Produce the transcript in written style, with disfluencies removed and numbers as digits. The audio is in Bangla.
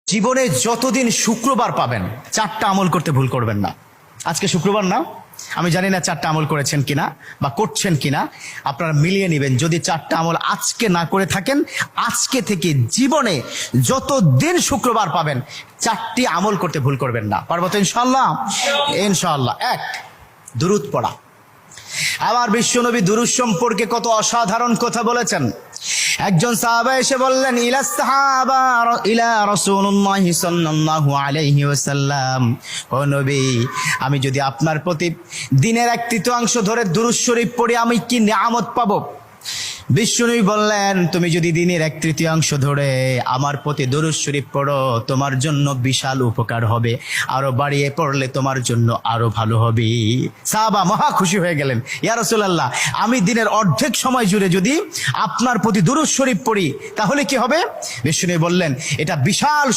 জীবনে যতদিন শুক্রবার পাবেন 4টা আমল করতে ভুল করবেন না। আজকে শুক্রবার না, আমি জানি না 4টা আমল করেছেন কিনা বা করছেন কিনা, আপনারা মিলিয়ে নেবেন। যদি 4টা আমল আজকে না করে থাকেন, আজকে থেকে জীবনে যতদিন শুক্রবার পাবেন 4টি আমল করতে ভুল করবেন না। পারবো তো ইনশাআল্লাহ? ইনশাআল্লাহ। 1, দুরূদ পড়া। আবার বিশ্বনবী দুরূদ সম্পর্কে কত অসাধারণ কথা বলেছেন। একজন সাহাবা এসে বললেন, ইলা রাসূলুল্লাহ সাল্লাল্লাহু আলাইহি ওয়াসাল্লাম, ও নবী, আমি যদি আপনার প্রতি দিনের 1/3 ধরে দুরূদ শরীফ পড়ি আমি কি নিয়ামত পাবো? বিশ্বনবী বললেন, তুমি যদি দিনের 1/3 ধরে আমার প্রতি দুরূদ শরীফ পড়ো তোমার জন্য বিশাল উপকার হবে, আরো বাড়িয়ে পড়লে তোমার জন্য আরো ভালো হবে। সাহাবা মহা খুশি হয়ে গেলেন, ইয়া রাসূলুল্লাহ, আমি দিনের অর্ধেক সময় জুড়ে যদি আপনার প্রতি দুরূদ শরীফ পড়ি তাহলে কি হবে? বিশ্বনবী বললেন, এটা বিশাল